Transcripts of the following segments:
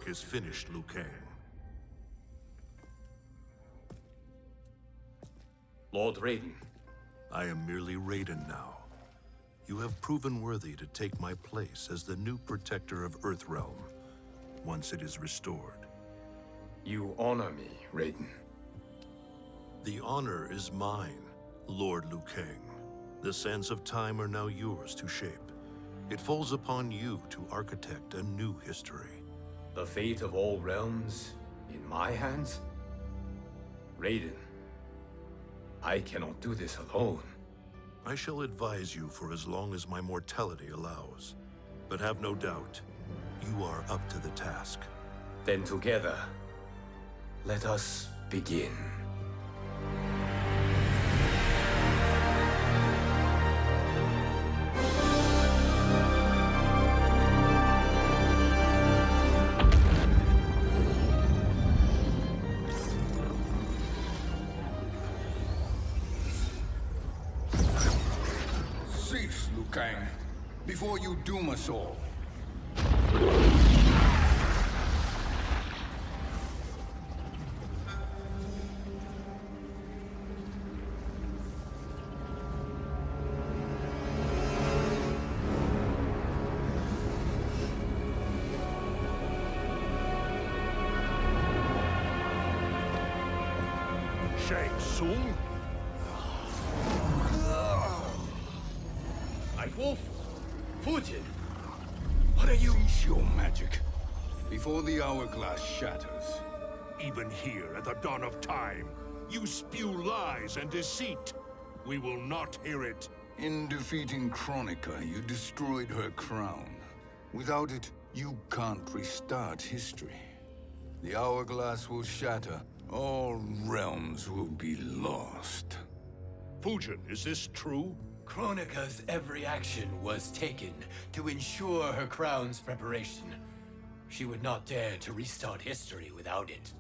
work is finished, Liu Kang. Lord Raiden. I am merely Raiden now. You have proven worthy to take my place as the new protector of Earthrealm, once it is restored. You honor me, Raiden. The honor is mine, Lord Liu Kang. The sands of time are now yours to shape. It falls upon you to architect a new history. The fate of all realms in my hands? Raiden, I cannot do this alone. I shall advise you for as long as my mortality allows. But have no doubt, you are up to the task. Then together, let us begin. Cease, Liu Kang, before you doom us all. Shang Tsung? Wolf, Fujin, what are you? Cease your magic, before the hourglass shatters. Even here at the dawn of time, you spew lies and deceit. We will not hear it. In defeating Kronika, you destroyed her crown. Without it, you can't restart history. The hourglass will shatter. All realms will be lost. Fujin, is this true? Kronika's every action was taken to ensure her crown's preparation. She would not dare to restart history without it.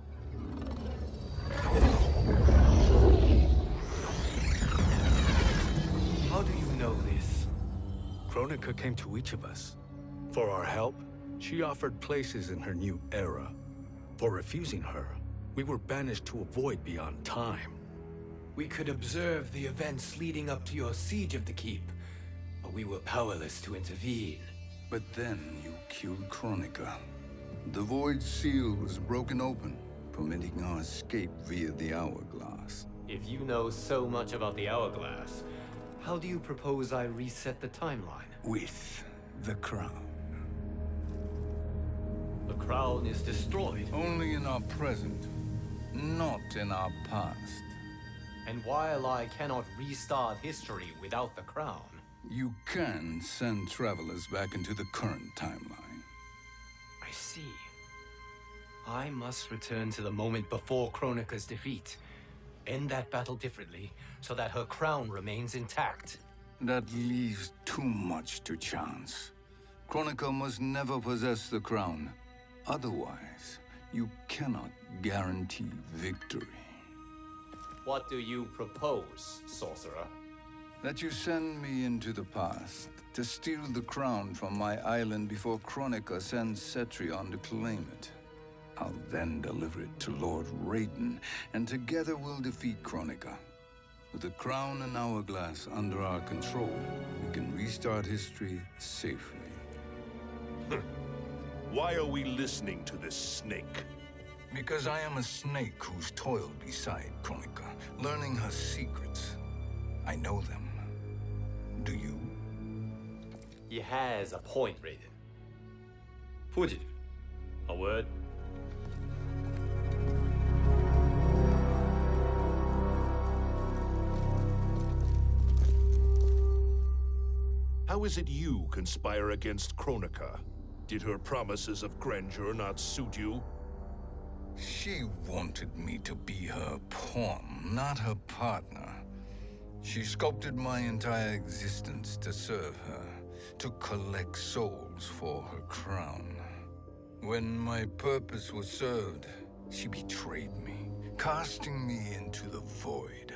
How do you know this? Kronika came to each of us. For our help, she offered places in her new era. For refusing her, we were banished to a void beyond time. We could observe the events leading up to your siege of the keep, but we were powerless to intervene. But then you killed Kronika. The Void Seal was broken open, permitting our escape via the hourglass. If you know so much about the hourglass, how do you propose I reset the timeline? With the crown. The crown is destroyed. Only in our present, not in our past. And while I cannot restart history without the crown... You can send travelers back into the current timeline. I see. I must return to the moment before Kronika's defeat. End that battle differently, so that her crown remains intact. That leaves too much to chance. Kronika must never possess the crown. Otherwise, you cannot guarantee victory. What do you propose, sorcerer? That you send me into the past to steal the crown from my island before Kronika sends Cetrion to claim it. I'll then deliver it to Lord Raiden, and together we'll defeat Kronika. With the crown and hourglass under our control, we can restart history safely. Why are we listening to this snake? Because I am a snake who's toiled beside Kronika, learning her secrets. I know them. Do you? He has a point, Raiden. Fujin, a word? How is it you conspire against Kronika? Did her promises of grandeur not suit you? She wanted me to be her pawn, not her partner. She sculpted my entire existence to serve her, to collect souls for her crown. When my purpose was served, she betrayed me, casting me into the void.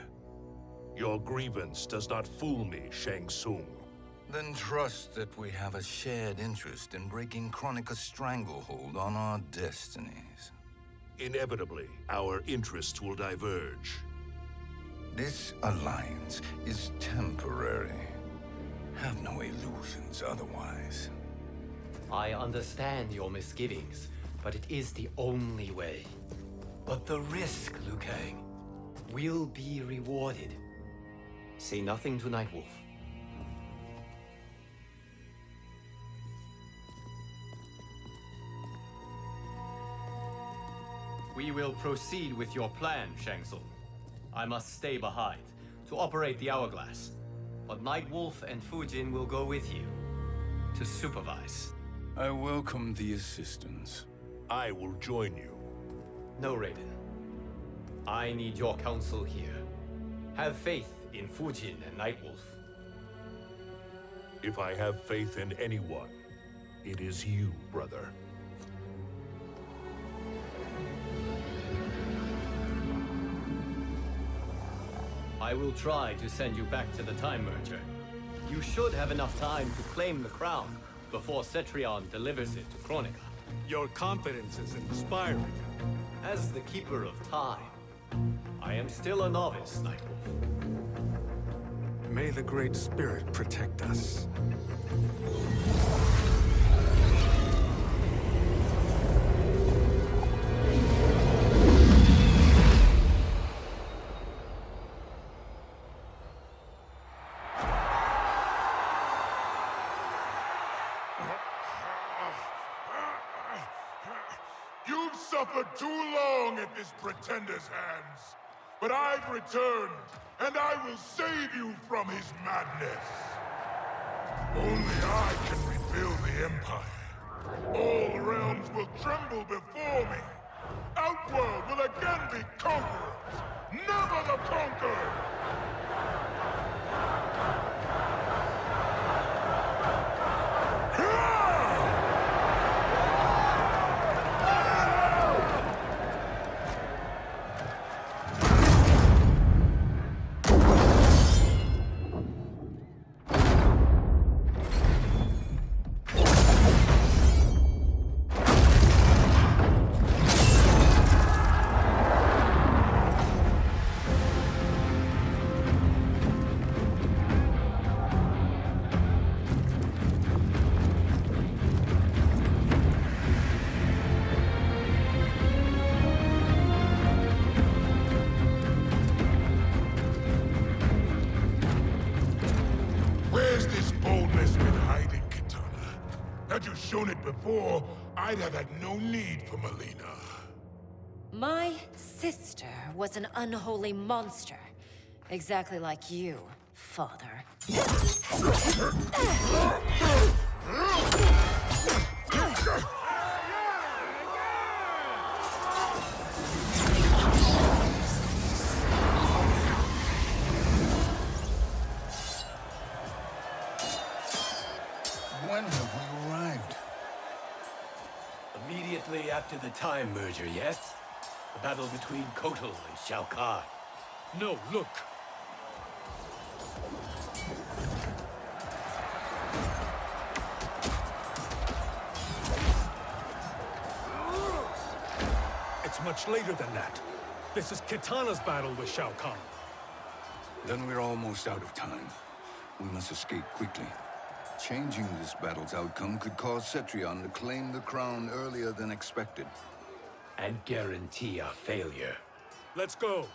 Your grievance does not fool me, Shang Tsung. Then trust that we have a shared interest in breaking Kronika's stranglehold on our destinies. Inevitably, our interests will diverge. This alliance is temporary. Have no illusions otherwise. I understand your misgivings, but it is the only way. But the risk, Liu Kang, will be rewarded. Say nothing to Nightwolf. We will proceed with your plan, Shang Tsung. I must stay behind to operate the hourglass. But Nightwolf and Fujin will go with you to supervise. I welcome the assistance. I will join you. No, Raiden. I need your counsel here. Have faith in Fujin and Nightwolf. If I have faith in anyone, it is you, brother. I will try to send you back to the Time Merger. You should have enough time to claim the crown before Cetrion delivers it to Kronika. Your confidence is inspiring. As the Keeper of Time, I am still a novice, Nightwolf. May the Great Spirit protect us. You've suffered too long at this pretender's hands. But I've returned, and I will save you from his madness. Only I can rebuild the Empire. All realms will tremble before me. Outworld will again be conquerors, never the conquered! Had you shown it before, I'd have had no need for Melina. My sister was an unholy monster. Exactly like you, father. When have we arrived? Immediately after the Time Merger, yes? The battle between Kotal and Shao Kahn. No, look! It's much later than that. This is Kitana's battle with Shao Kahn. Then we're almost out of time. We must escape quickly. Changing this battle's outcome could cause Cetrion to claim the crown earlier than expected. And guarantee our failure. Let's go!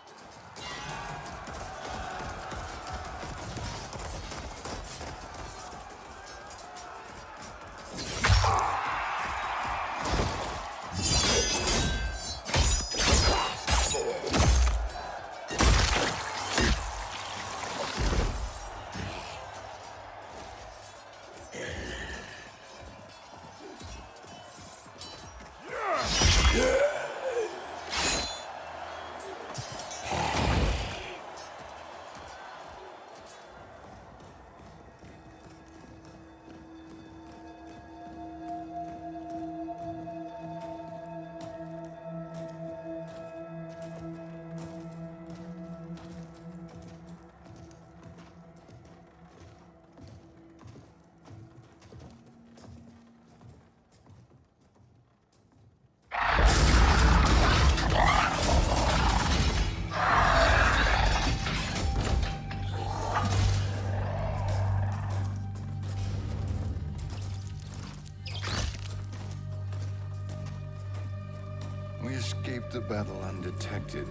battle undetected.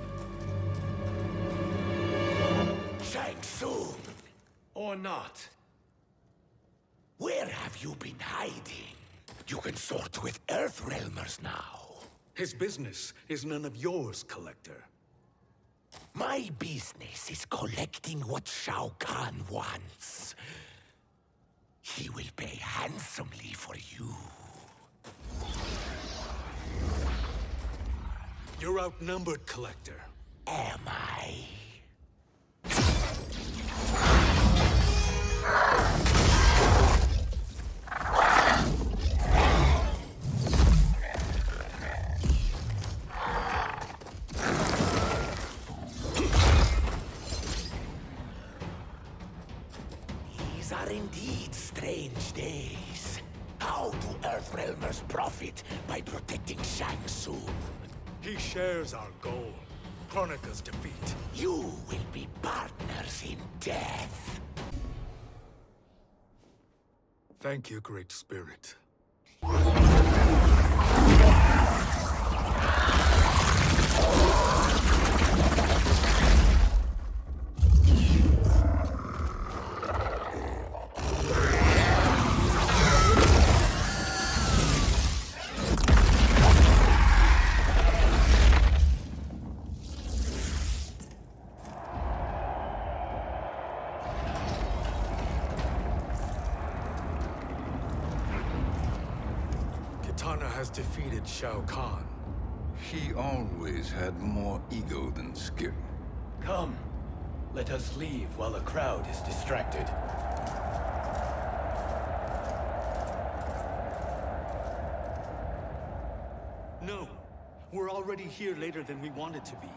Shang Tsung, Or not. where have you been hiding? You can sort with Earthrealmers now. His business is none of yours, Collector. My business is collecting what Shao Kahn wants. He will pay handsomely for you. You're outnumbered, Collector. Am I? These are indeed strange days. How do Earthrealmers profit by protecting Shang Tsung? He shares our goal. Kronika's defeat. You will be partners in death. Thank you, Great Spirit. Kitana has defeated Shao Kahn. He always had more ego than skill. Come. Let us leave while the crowd is distracted. No. We're already here later than we wanted to be.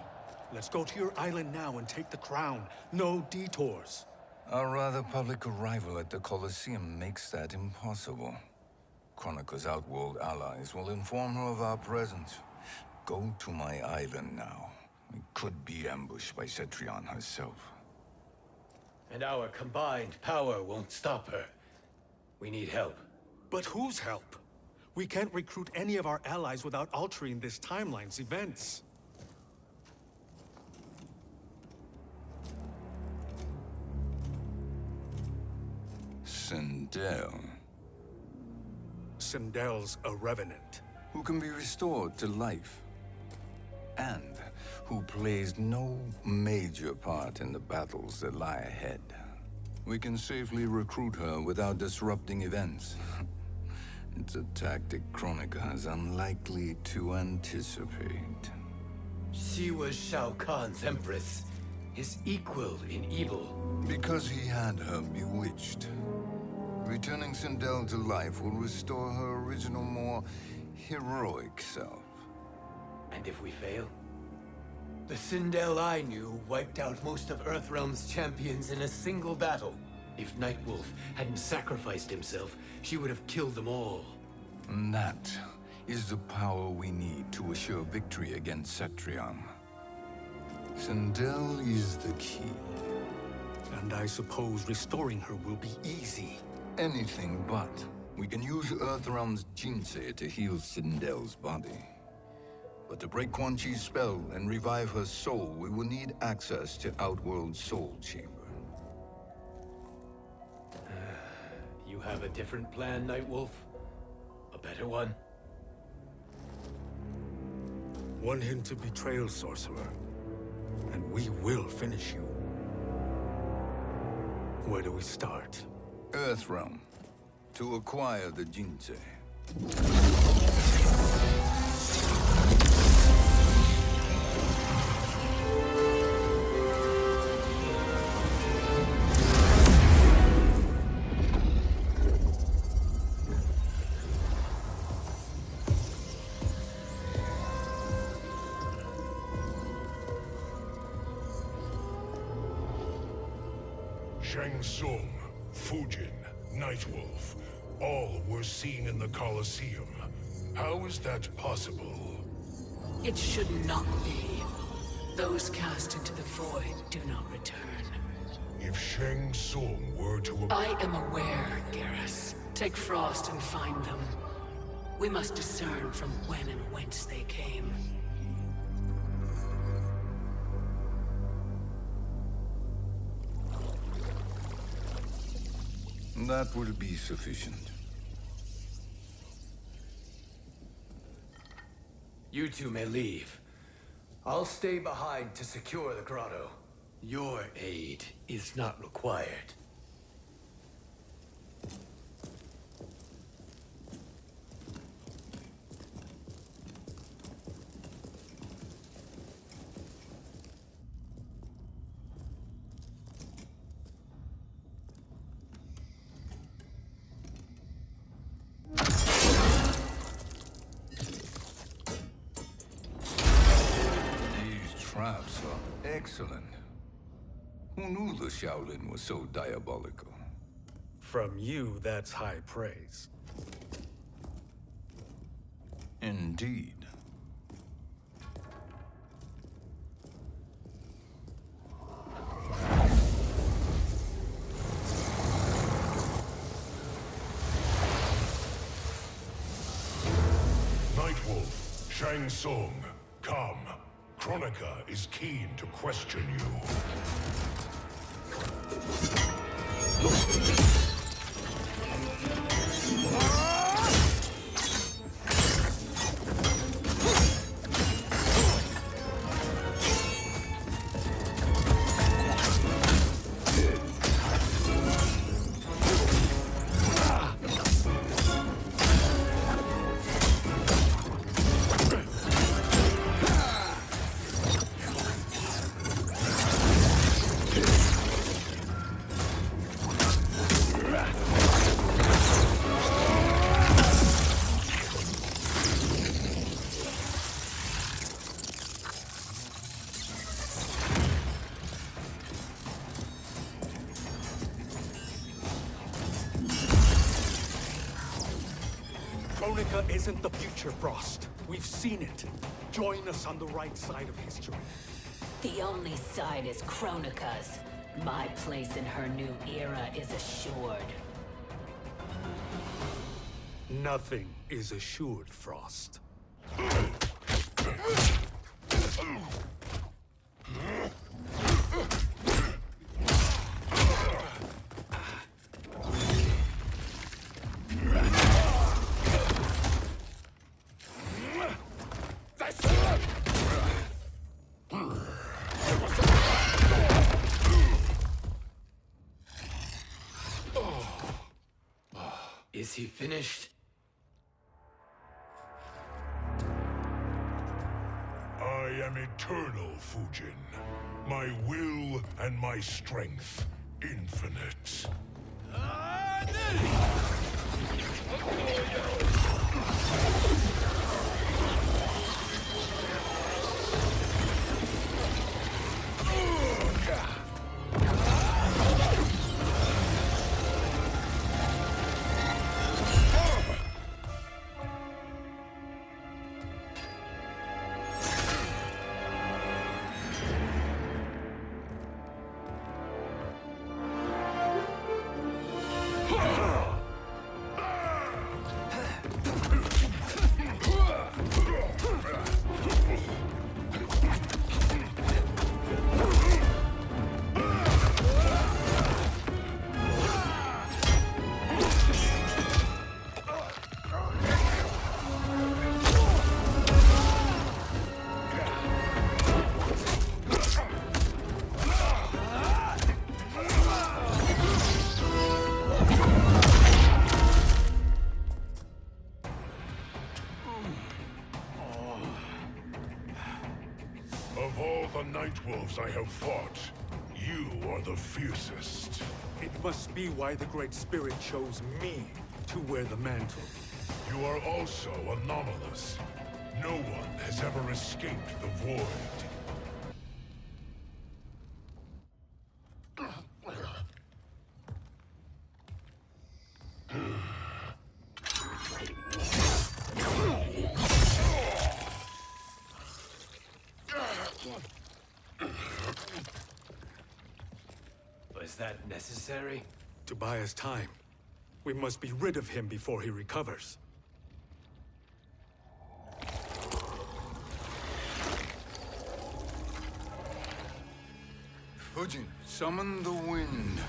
Let's go to your island now and take the crown. No detours. Our rather public arrival at the Colosseum makes that impossible. Kronika's outworld allies will inform her of our presence. Go to my island now. We could be ambushed by Cetrion herself. And our combined power won't stop her. We need help. But whose help? We can't recruit any of our allies without altering this timeline's events. Sindel, Sindel's a revenant. who can be restored to life, and who plays no major part in the battles that lie ahead. We can safely recruit her without disrupting events. It's a tactic Kronika is unlikely to anticipate. She was Shao Kahn's empress, his equal in evil. Because he had her bewitched. Returning Sindel to life will restore her original, more heroic self. And if we fail? The Sindel I knew wiped out most of Earthrealm's champions in a single battle. If Nightwolf hadn't sacrificed himself, she would have killed them all. And that is the power we need to assure victory against Cetrion. Sindel is the key. And I suppose restoring her will be easy. Anything but. We can use Earthrealm's Jinsei to heal Sindel's body. But to break Quan Chi's spell and revive her soul, we will need access to Outworld's Soul Chamber. You have a different plan, Nightwolf? A better one? One hint of betrayal, Sorcerer, and we will finish you. Where do we start? Earthrealm. To acquire the Jinsei. Shang Tsung, Fujin, Nightwolf, all were seen in the Colosseum. How is that possible? It should not be. Those cast into the void do not return. If Shang Tsung were to... I am aware, Garrus. Take Frost and find them. We must discern from when and whence they came. That will be sufficient. You two may leave. I'll stay behind to secure the grotto. Your aid is not required. Traps are excellent. Who knew the Shaolin was so diabolical? From you, that's high praise. Indeed. Nightwolf, Shang Tsung, come. Kronika is keen to question you. Kronika isn't the future, Frost. We've seen it. Join us on the right side of history. The only side is Kronika's. My place in her new era is assured. Nothing is assured, Frost. Is he finished? I am eternal, Fujin. My will and my strength, infinite. Of all the Nightwolves I have fought, you are the fiercest. It must be why the Great Spirit chose me to wear the mantle. You are also anomalous. No one has ever escaped the void. Was that necessary? To buy us time. We must be rid of him before he recovers. Fujin, summon the wind.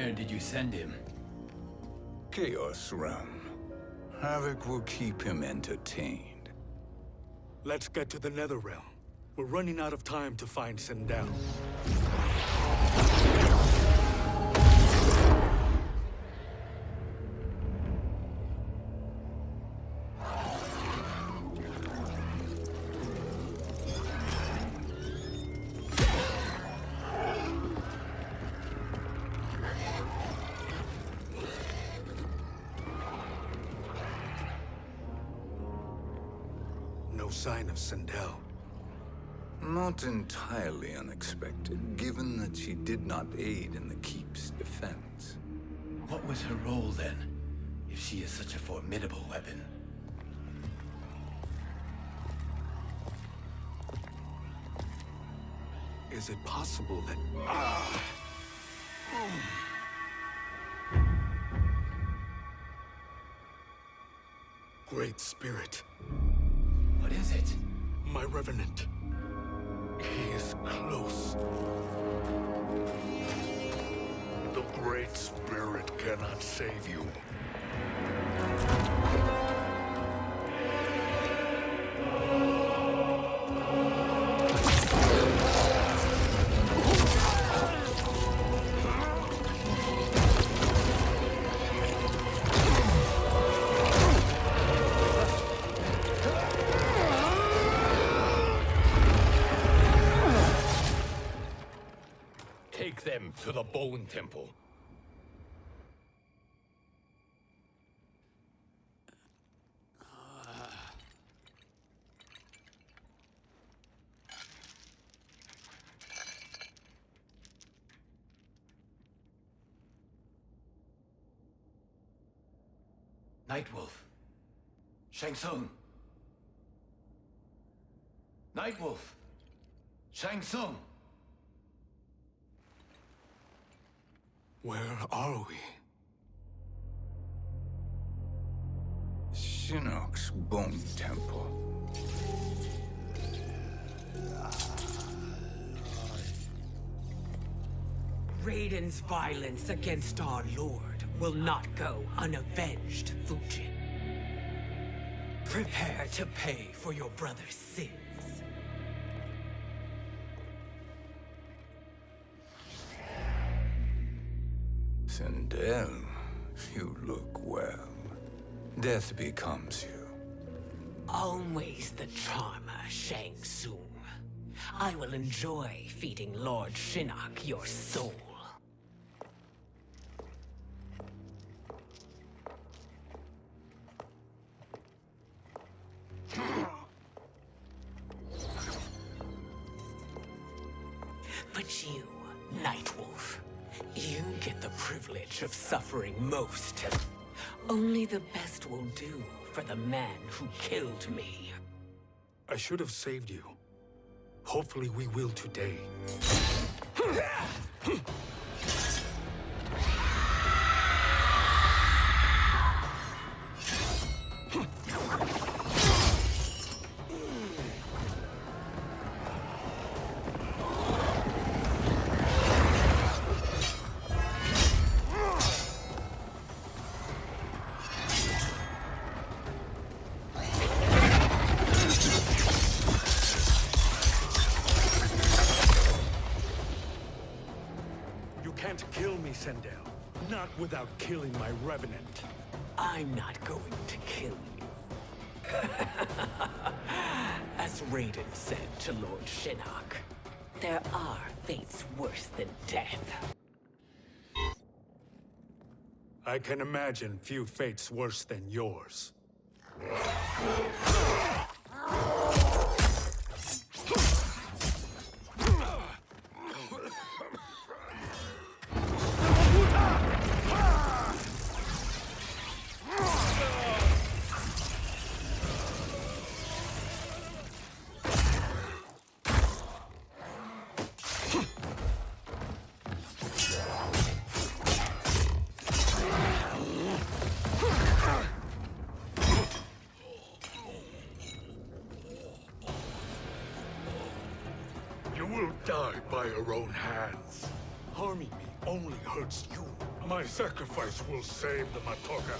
Where did you send him? Chaos Realm. Havoc will keep him entertained. Let's get to the Netherrealm. We're running out of time to find Sindel. No sign of Sindel. Not entirely unexpected, given that she did not aid in the Keep's defense. What was her role then, if she is such a formidable weapon? Is it possible that... Great Spirit. What is it? My Revenant. He is close. The Great Spirit cannot save you. Take them to the Bone Temple. Nightwolf. Shang Tsung. Nightwolf. Shang Tsung. Where are we? Shinnok's Bone Temple. Raiden's violence against our Lord will not go unavenged, Fujin. Prepare to pay for your brother's sins. Sindel, you look well. Death becomes you. Always the charmer, Shang Tsung. I will enjoy feeding Lord Shinnok your soul. But you, Nightwolf, you get the privilege of suffering most. Only the best will do for the man who killed me. I should have saved you. Hopefully we will today. Can't kill me, Sindel. Not without killing my Revenant. I'm not going to kill you. As Raiden said to Lord Shinnok, there are fates worse than death. I can imagine few fates worse than yours. You will die by your own hands. Harming me only hurts you. My sacrifice will save the Matoka.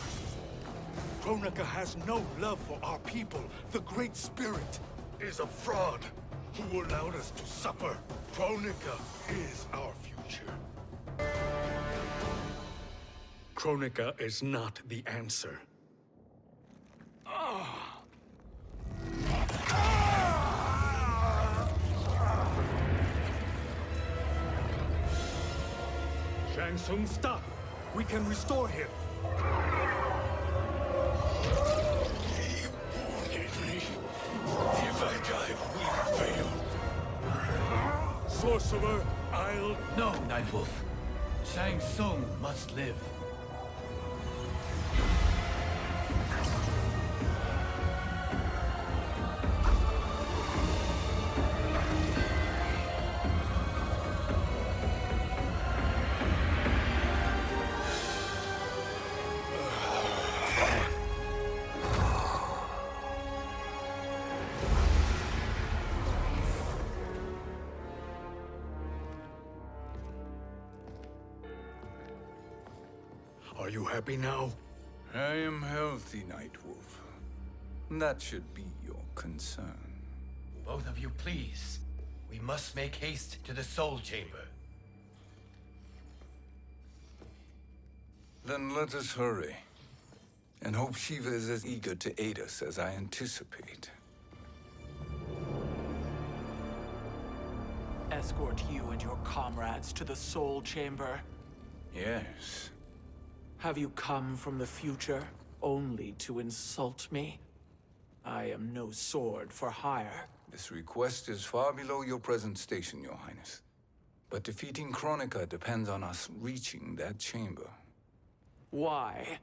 Kronika has no love for our people. The Great Spirit is a fraud who allowed us to suffer. Kronika is our future. Kronika is not the answer. Shang Tsung, stop! We can restore him! He wounded me. If I die, we fail. Sorcerer, I'll... No, Nightwolf. Shang Tsung must live. Are you happy now? I am healthy, Nightwolf. That should be your concern. Both of you, please. We must make haste to the Soul Chamber. Then let us hurry. And hope Shiva is as eager to aid us as I anticipate. Escort you and your comrades to the Soul Chamber. Yes. Have you come from the future only to insult me? I am no sword for hire. This request is far below your present station, Your Highness. But defeating Kronika depends on us reaching that chamber. Why?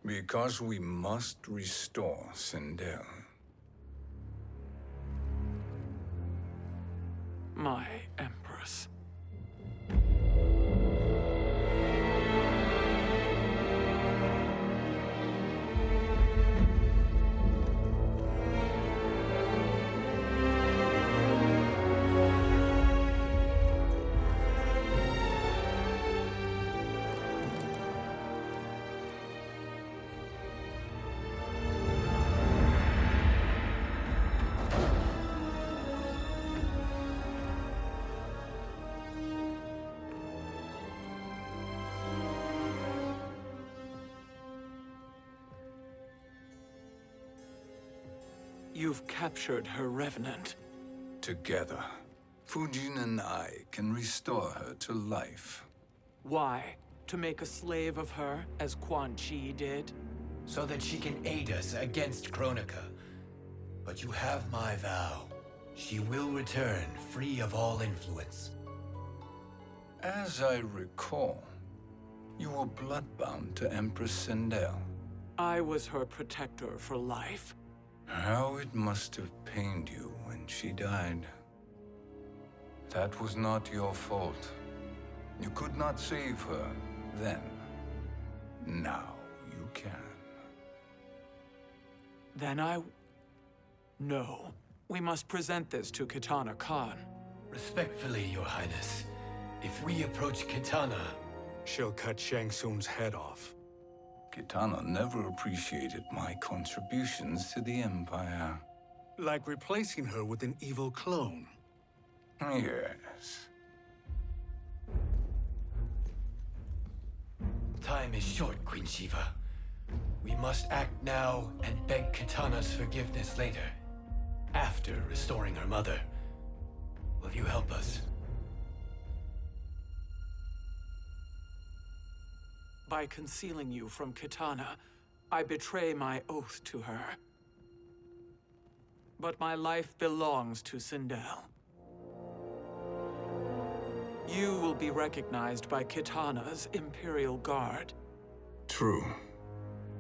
Because we must restore Sindel. My Empress. You've captured her revenant. Together, Fujin and I can restore her to life. Why? To make a slave of her, as Quan Chi did? So that she can aid us against Kronika. But you have my vow. She will return free of all influence. As I recall, you were bloodbound to Empress Sindel. I was her protector for life. How it must have pained you when she died. That was not your fault. You could not save her then. Now you can. Then No. We must present this to Kitana Khan. Respectfully, Your Highness, if we approach Kitana... She'll cut Shang Tsung's head off. Kitana never appreciated my contributions to the Empire. Like replacing her with an evil clone. Yes. Time is short, Queen Shiva. We must act now and beg Kitana's forgiveness later. After restoring her mother. Will you help us? By concealing you from Kitana, I betray my oath to her. But my life belongs to Sindel. You will be recognized by Kitana's Imperial Guard. True.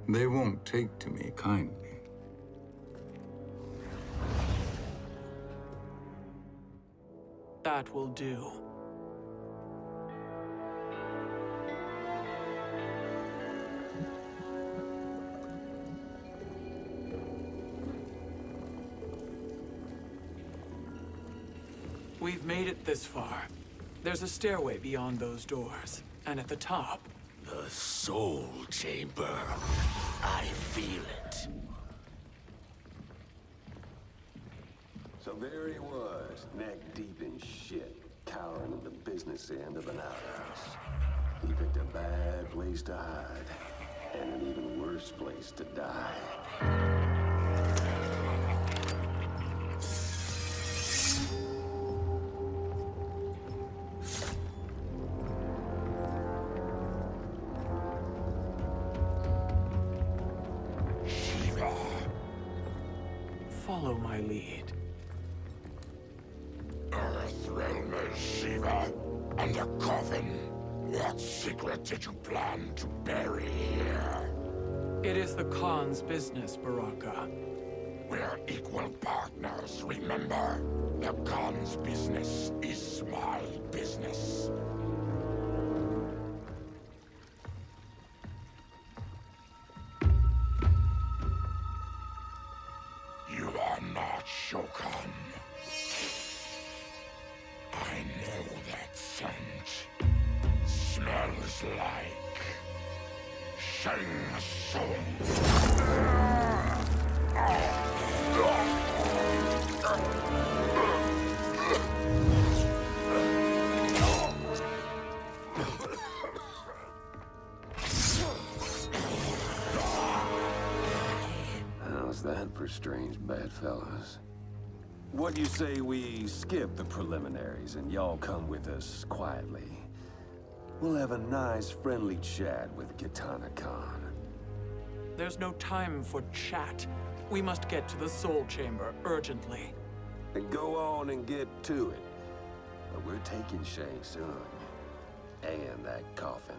They won't take to me kindly. That will do. We've made it this far. There's a stairway beyond those doors, and at the top, The Soul Chamber. I feel it. So there he was, neck deep in shit, cowering at the business end of an outhouse. He picked a bad place to hide, and an even worse place to die. Follow my lead. Earthrealm is Shiva, and a coffin. What secret did you plan to bury here? It is the Khan's business, Baraka. We're equal partners, remember? The Khan's business is my business. You are not Shokan. I know that scent. Smells like Shang Tsung. How's that for strange bedfellows? What do you say we skip the preliminaries and y'all come with us quietly? We'll have a nice, friendly chat with Kitana Khan. There's no time for chat. We must get to the Soul Chamber urgently. Then go on and get to it. But we're taking Shang Tsung. And that coffin.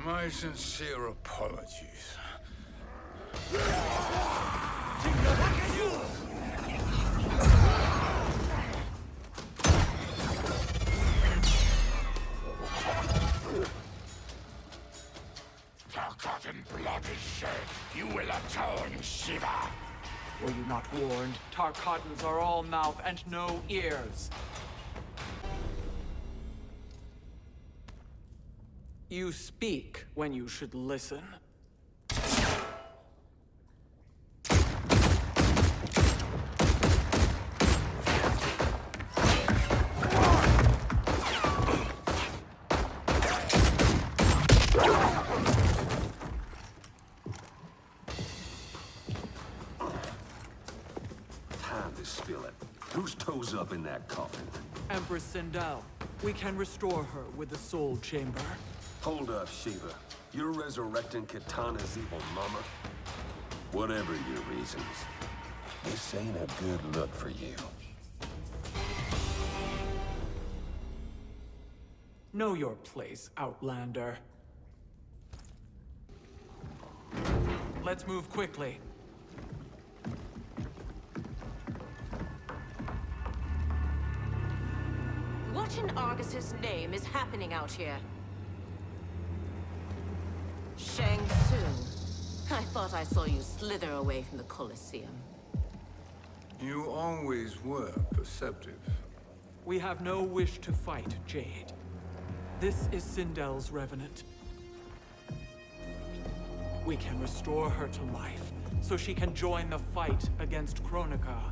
My sincere apologies. Forgotten blood is shed. You will atone, Shiva. Were you not warned? Tarkatans are all mouth and no ears. You speak when you should listen. Time to spill it. Whose toes up in that coffin? Empress Sindel, we can restore her with the Soul Chamber. Hold up, Shiva. You're resurrecting Kitana's evil mama? Whatever your reasons, this ain't a good look for you. Know your place, Outlander. Let's move quickly. What in Argus's name is happening out here? Shang Tsung. I thought I saw you slither away from the Colosseum. You always were perceptive. We have no wish to fight, Jade. This is Sindel's revenant. We can restore her to life, so she can join the fight against Kronika.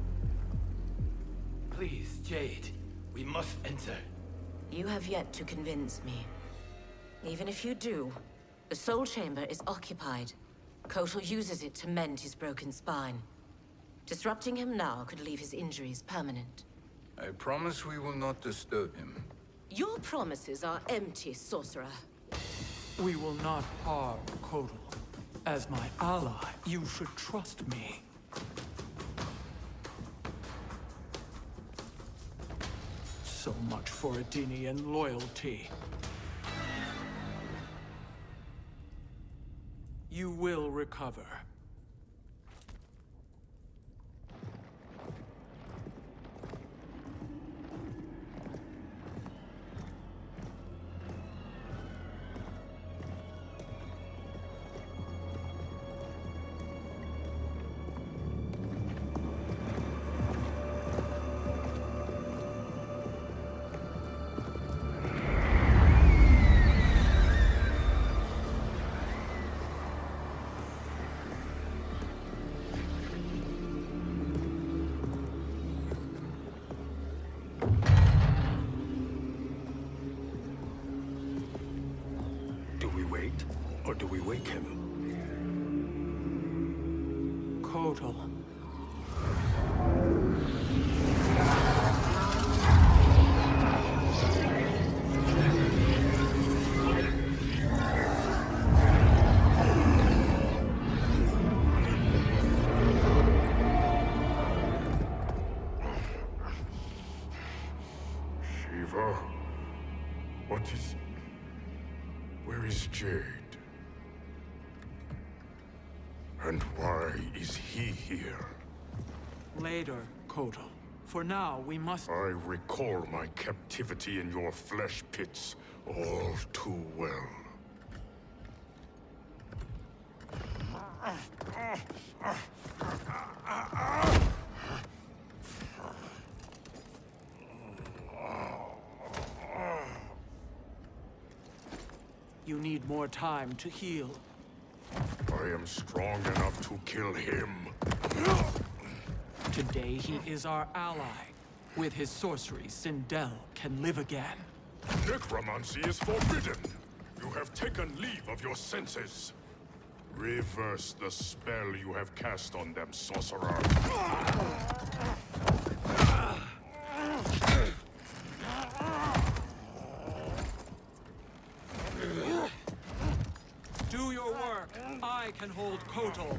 Please, Jade. We must enter. You have yet to convince me. Even if you do, the Soul Chamber is occupied. Kotal uses it to mend his broken spine. Disrupting him now could leave his injuries permanent. I promise we will not disturb him. Your promises are empty, sorcerer. We will not harm Kotal. As my ally, you should trust me. So much for Adenian loyalty. You will recover. Or do we wake him? Kotal. Shiva? What is... Where is Jade? And why is he here? Later, Kotal. For now, we must... I recall my captivity in your flesh pits all too well. You need more time to heal. I am strong enough to kill him. Today, he is our ally. With his sorcery, Sindel can live again. Necromancy is forbidden. You have taken leave of your senses. Reverse the spell you have cast on them, sorcerer. Do your work. I can hold Kotal.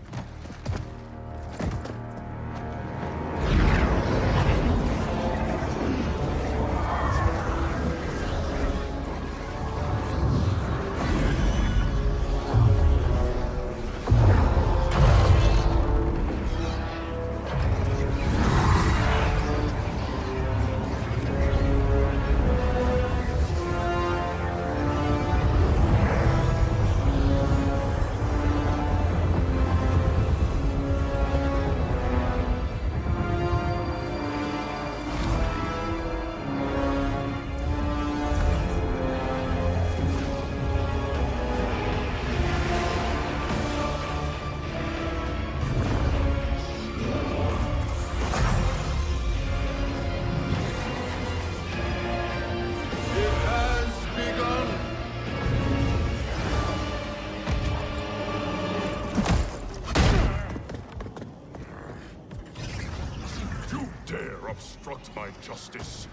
Obstruct my justice.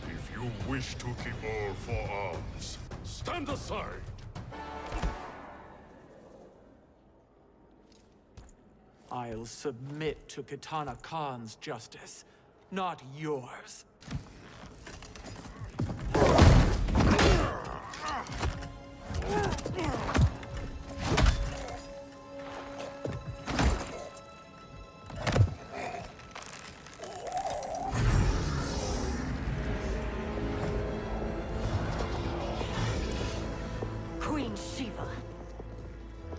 If you wish to keep all four arms, stand aside! I'll submit to Kitana Khan's justice, not yours. Queen Shiva.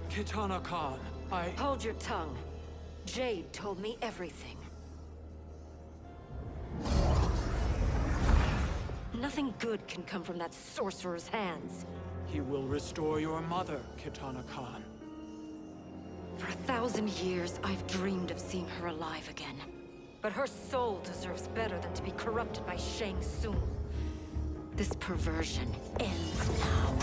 Kitana Khan, Hold your tongue. Jade told me everything. Nothing good can come from that sorcerer's hands. He will restore your mother, Kitana Khan. For 1,000 years, I've dreamed of seeing her alive again. But her soul deserves better than to be corrupted by Shang Tsung. This perversion ends now.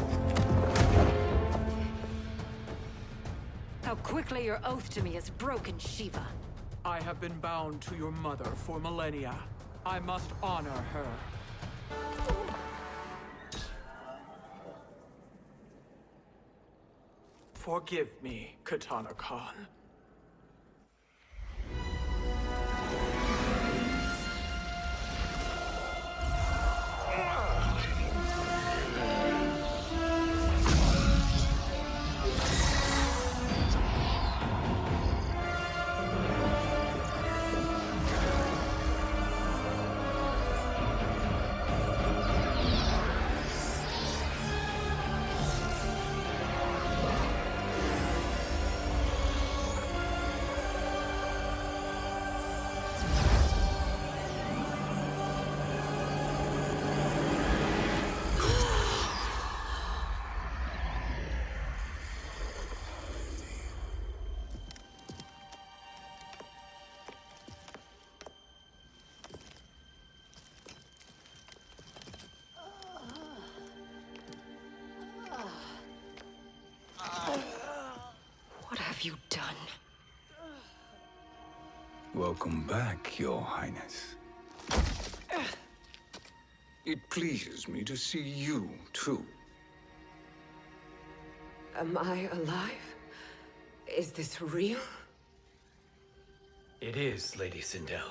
How quickly your oath to me is broken, Shiva. I have been bound to your mother for millennia. I must honor her. Forgive me, Kitana Khan. you done? Welcome back, Your Highness. It pleases me to see you, too. Am I alive? Is this real? It is, Lady Sindel.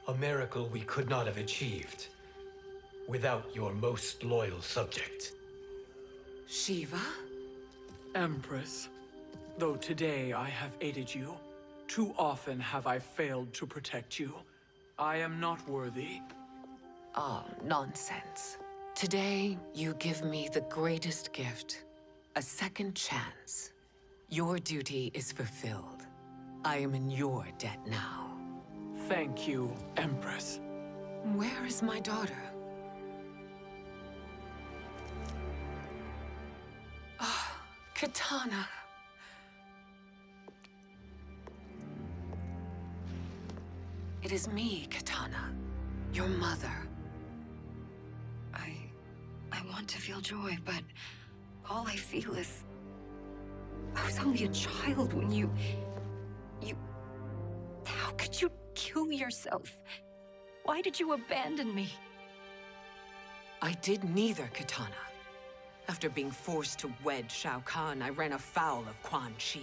A miracle we could not have achieved without your most loyal subject. Shiva? Empress, though today I have aided you, too often have I failed to protect you. I am not worthy. Oh, nonsense. Today, you give me the greatest gift. A second chance. Your duty is fulfilled. I am in your debt now. Thank you, Empress. Where is my daughter? Ah, Katana. It is me, Katana. Your mother. I want to feel joy, but all I feel is... I was only a child when you... How could you kill yourself? Why did you abandon me? I did neither, Katana. After being forced to wed Shao Kahn, I ran afoul of Quan Chi.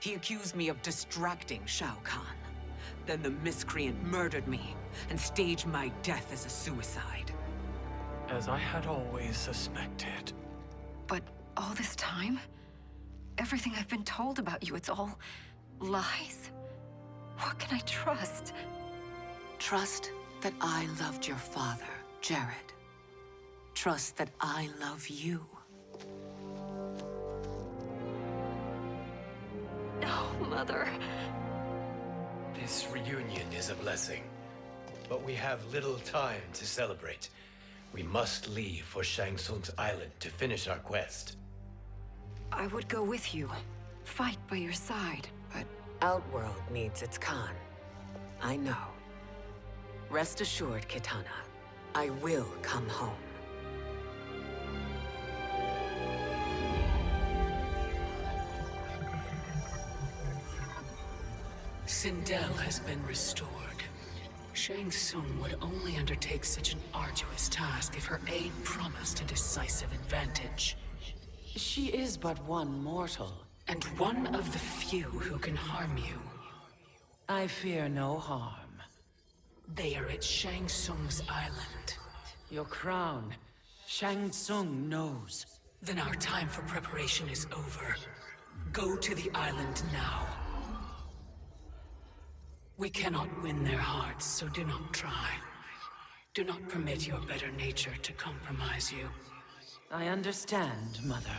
He accused me of distracting Shao Kahn. Then the miscreant murdered me and staged my death as a suicide. As I had always suspected. But all this time? Everything I've been told about you, it's all lies? What can I trust? Trust that I loved your father, Jared. Trust that I love you. No, Mother. This reunion is a blessing, but we have little time to celebrate. We must leave for Shang Tsung's island to finish our quest. I would go with you. Fight by your side. But Outworld needs its Khan. I know. Rest assured, Kitana. I will come home. Sindel has been restored. Shang Tsung would only undertake such an arduous task if her aid promised a decisive advantage. She is but one mortal, and one of the few who can harm you. I fear no harm. They are at Shang Tsung's island. Your crown, Shang Tsung knows. Then our time for preparation is over. Go to the island now. We cannot win their hearts, so do not try. Do not permit your better nature to compromise you. I understand, Mother.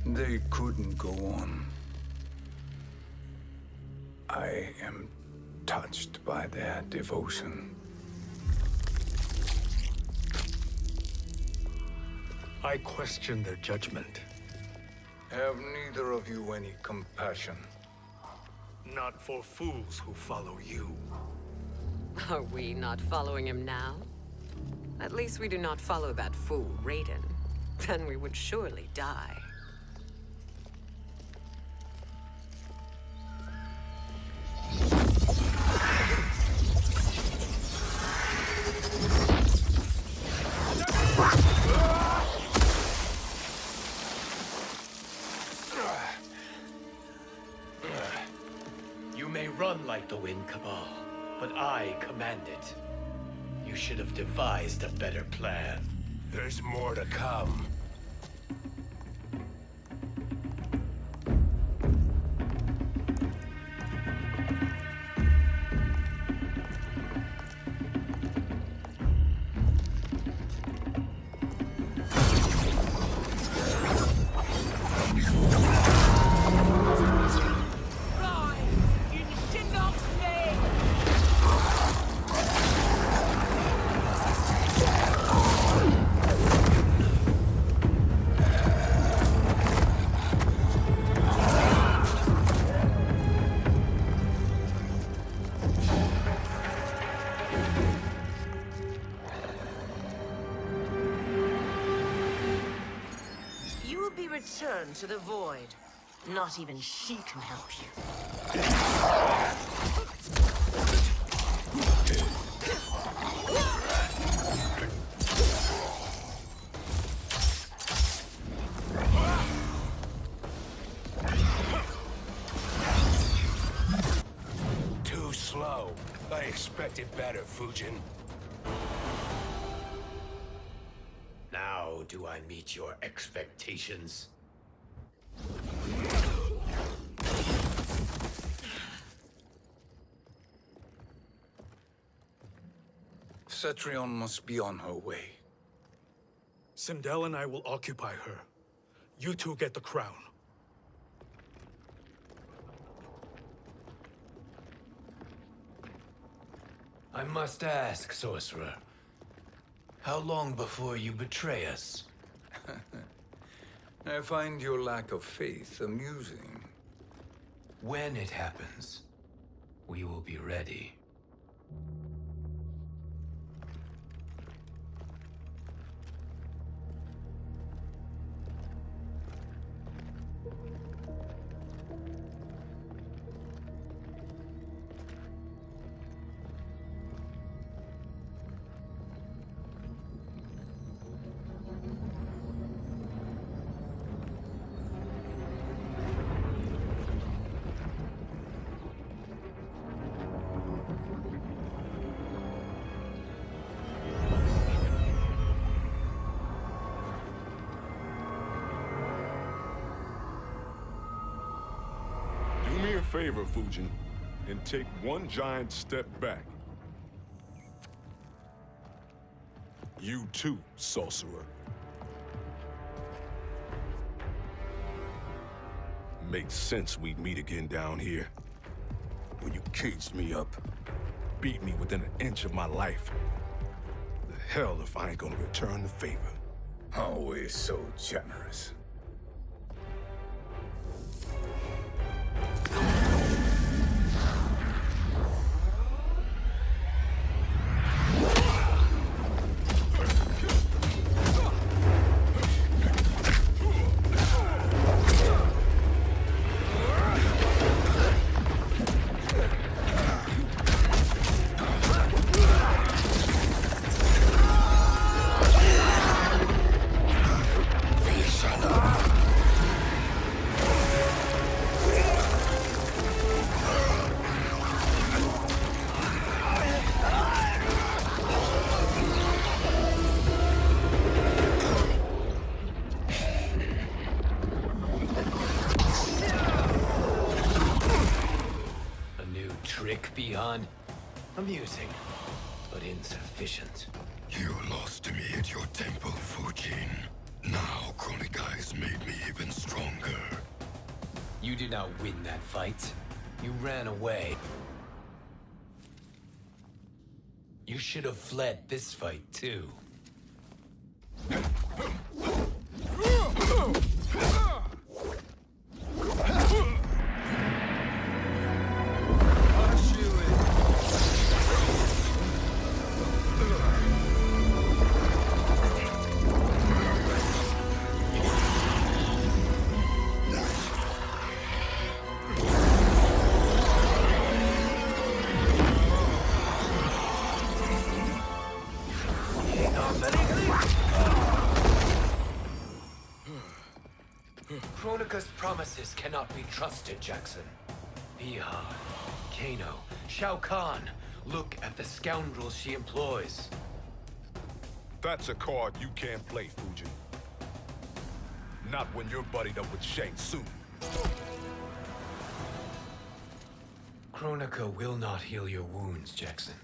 They couldn't go on. I am touched by their devotion. I question their judgment. Have neither of you any compassion? Not for fools who follow you. Are we not following him now? At least we do not follow that fool, Raiden. Then we would surely die. You may run like the wind, Cabal, but I command it. You should have devised a better plan. There's more to come. return to the void. Not even she can help you. Too slow. I expected better, Fujin. Now do I meet your expectations? Cetrion must be on her way. Sindel and I will occupy her. You two get the crown. I must ask, sorcerer. How long before you betray us? I find your lack of faith amusing. When it happens, we will be ready. Do me a favor, Fujin, and take one giant step back. You too, sorcerer. Makes sense we'd meet again down here. When you caged me up, beat me within an inch of my life. The hell if I ain't gonna return the favor. Always so generous. Beyond amusing, but insufficient. You lost to me at your temple, Fujin. Now Kronika has made me even stronger. You did not win that fight. You ran away. You should have fled this fight, too. Kronika's promises cannot be trusted, Jackson. Bihar, Kano, Shao Kahn. Look at the scoundrels she employs. That's a card you can't play, Fujin. Not when you're buddied up with Shang Tsung. Kronika will not heal your wounds, Jackson.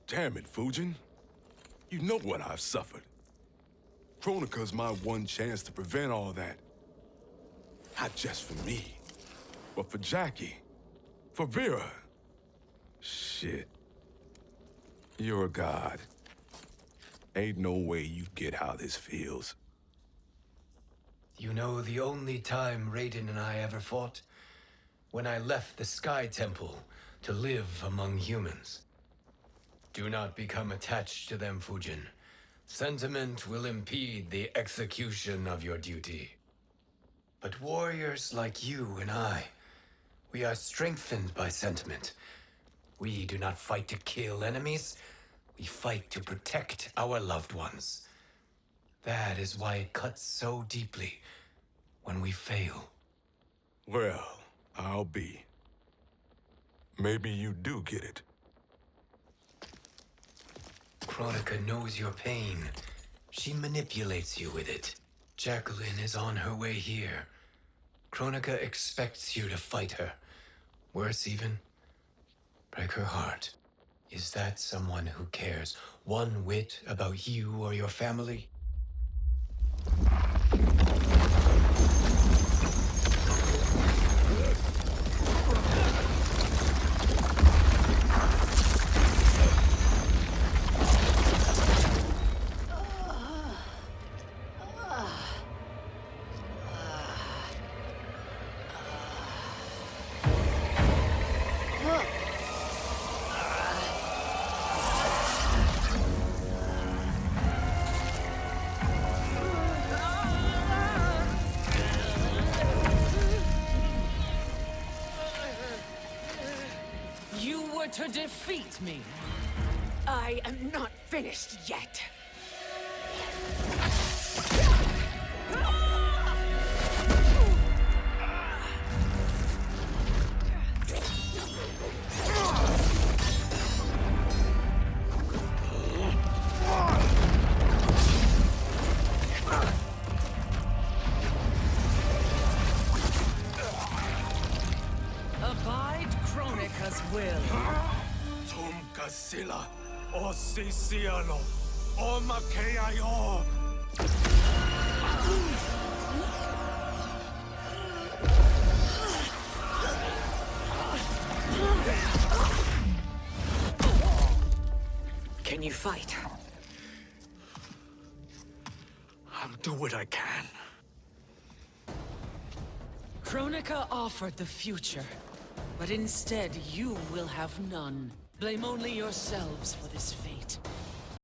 Damn it, Fujin. You know what I've suffered. Kronika's my one chance to prevent all that. Not just for me, but for Jackie, for Vera. Shit. You're a god. Ain't no way you get how this feels. You know the only time Raiden and I ever fought? When I left the Sky Temple to live among humans. Do not become attached to them, Fujin. Sentiment will impede the execution of your duty. But warriors like you and I, we are strengthened by sentiment. We do not fight to kill enemies. We fight to protect our loved ones. That is why it cuts so deeply when we fail. Well, I'll be. Maybe you do get it. Kronika knows your pain. She manipulates you with it. Jacqueline is on her way here. Kronika expects you to fight her. Worse even, break her heart. Is that someone who cares one whit about you or your family? To defeat me. I am not finished yet. Abide Kronika's will. Sila, o Sisiano, o Makeayo. Can you fight? I'll do what I can. Kronika offered the future, but instead you will have none. Blame only yourselves for this fate.